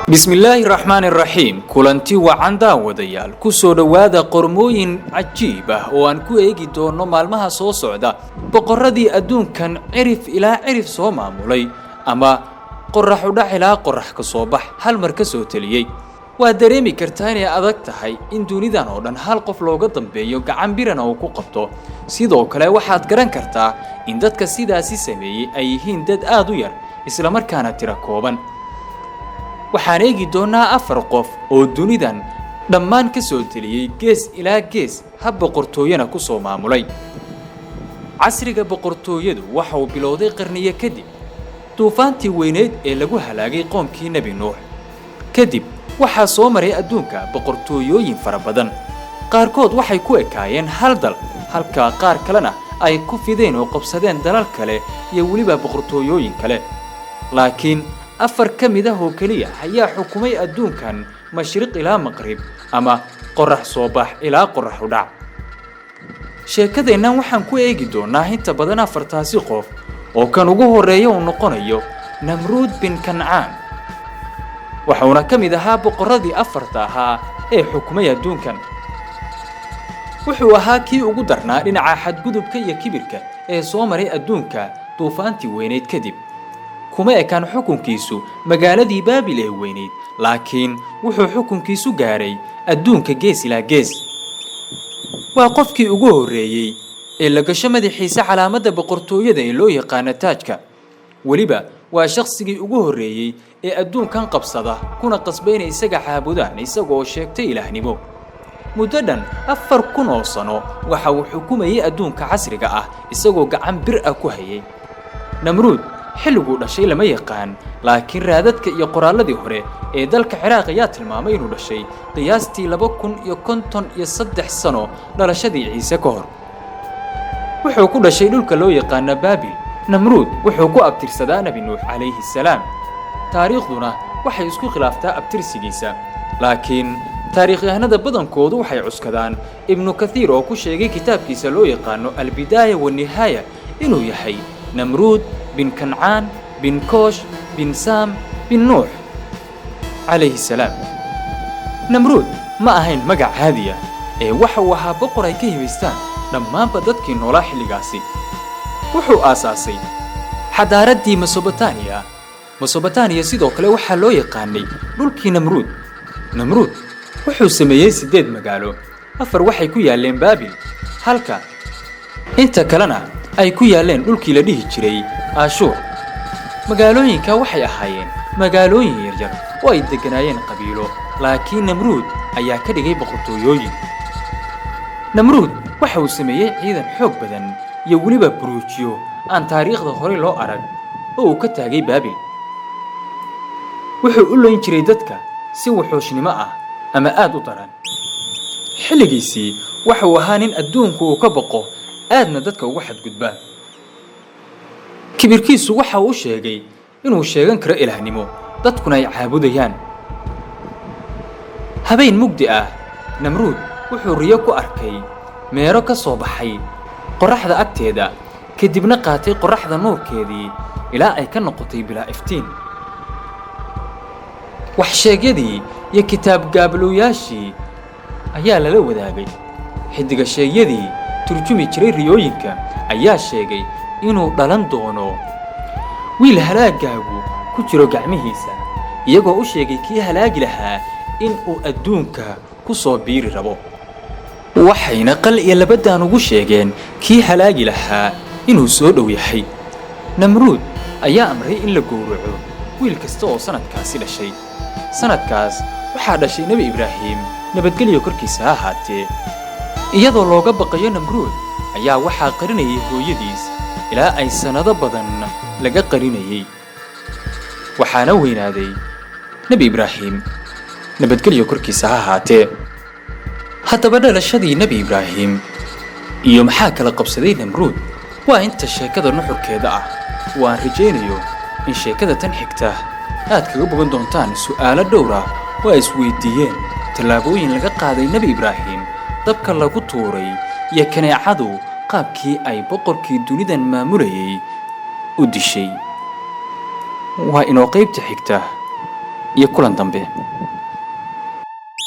بسم الله الرحمن الرحيم كلنتي وعندا وديال كسو دوادا قرموين عجيبة وان كو ايجي دونو مالمها سو سعدا بقردي ادون كان عرف الى عرف سو مامولي اما قرح ودا الى قرح كصوبح هل مركزو تليي ودريمي كرتاني ادق تحي ان دونيدان او دhan hal qof looga dambeeyo gacan biran oo ku qabto sidoo kale waxaad garan kartaa in dadka sidaasi sameeyay ay yihiin dad aad u yar isla markaana tira kooban waxaan eegi doonaa 4 qof oo dunidan dhammaan ka soo taliyay gees ilaa gees hab boqortooyana ku soo maamulay casriga boqortooyadu waxa uu bilowday qarniye kadib duufaantii weyneed ee lagu halaagay qoomkii nabi nuux kadib waxa soo maray adduunka boqortooyooyin fara badan qaarkood waxay ku ekaayeen hal dal halka qaar kalena ay ku fideen oo qabsadeen dalal kale iyo waliba boqortooyooyin kale laakiin afar kamida oo kaliya ayaa xukumay adduunkan mashriq ilaa maqrib ama qorax soo bax ilaa qorax u dhac sheekadeennan waxaan ku eegi doonaa inta badan afartaasi qof oo kan ugu horeeya uu noqonayo Namruud bin Kancaan waxaana kamid ahaa boqoradii afarta ahaa ee xukumay adduunkan wuxuu ahaa kii ugu darnaa dhinaca xadgudubka iyo kibirka ee soo maray adduunka duufaantii weyneed kadib kuma ekaan xukunkiisu magaaladii Baabil ee weyneed laakiin wuxuu xukunkiisu gaaray adduunka gees ilaa gees waa qofkii ugu horeeyay ee la gasho madaxiisa calaamadda boqortooyada ee loo yaqaan taajka waliba waa shakhsigii ugu horeeyay ee adduunkan qabsada kuna qasbayna isaga caabudaan isagoo sheegtay ilaahnimo muddo dhan 4000 oo sano waxa uu xukumayay adduunka casriga ah isagoo gacan bir ah ku hayay Namruud xilligu dhashay lama yaqaan laakiin raadadka iyo qoraalladii hore ee dalka Ciraaq ayaa tilmaamay inuu dhashay qiyaastii 2053 sano dhalashadii Ciise ka hor wuxuu ku dhashay dhulka loo yaqaan Baabil Namruud wuxuu ku abtirsadaa Nabi Nuux alayhi salaam taariikhduna waxay isku khilaaftaa abtirsigiisa laakiin taariikhyahanada badankoodu waxay cuskadaan Ibn Kathiir oo ku sheegay kitaabkiisa loo yaqaan Al-Bidaaya wa Nihaaya inuu yahay Namruud bin Kancaan bin Koosh bin Saam bin Nuux alayhi salaam Namruud ma ahayn magac caadi ah ee waxa uu ahaa boqor ay ka hibaystaan dhammaanba dadkii noolaa xilligaasi wuxuu aasaasay xadaaradii Mesopotamia sidoo kale waxa loo yaqaanay dhulkii Namruud wuxuu sameeyay 8 magaalo 4 waxay ku yaaleen Baabil halka inta kalena ay ku yaaleen dhulkii la dhihi jiray Ashur magaalooyinka waxay ahaayeen magaalooyin yar oo ay deganaayeen qabiilo laakiin Namruud ayaa ka dhigay boqortooyooyin Namruud waxa uu sameeyay ciidan xoog badan iyo waliba buruujiyo aan taariikhda hore loo arag oo uu ka taagay Baabil wuxuu u leeyin jiray dadka si wuxuushnimo ah ama aad u daran xilligiisii waxa uu ahaa nin adduunku uu ka baqo aadna dadka ugu xadgudbaa kibirkiisu waxa uu sheegay inuu sheegan karo ilaahnimo dadkuna ay caabudayaan habeen mugdi ah Namruud wuxuu riyo ku arkay meero ka soo baxay qoraxda agteeda kadibna qaatay qoraxda nuurkeedii ilaa ay ka noqotay bilaa iftiin wax sheegyadii iyo kitaab gaabluyaashii ayaa lala wadaagay xidiga sheegyadii turjumi jiray riyooyinka ayaa sheegay inuu dhalan doono wiil halaagaagu ku jiro gacmihiisa iyagoo u sheegay kii halaagi lahaa in uu adduunka ku soo biiri rabo waxayna qal iyo labadaan ugu sheegeen kii halaagi lahaa inuu soo dhow yahay Namruud ayaa amray in la gowraco wiil kasta oo sanadkaasi dhashay sanadkaas waxaa dhashay Nabi Ibraahim nabadgelyo korkiisa ahaatee iyadoo looga baqayo Namruud ayaa waxaa qarinayay hooyadiis ilaa ay sanado badan laga qarinayay waxaana weynaaday Nabi Ibraahim nabadgelyo korkiisa ahaatee haddaba dhalashadii Nabi Ibraahim iyo maxaa kala qabsaday Namruud waa inta sheekada nuxurkeeda ah waan rajaynayo in sheekada tan xigta aad kaga bogan doontaan su'aalo dhowr ah oo ay isweydiiyeen talaabooyin laga qaaday Nabi Ibraahim dabka lagu tuuray iyo kaneecadu qaabkii ay boqorkii dunidan maamulayay u dishay waa inoo qaybta xigta iyo kulan dambe.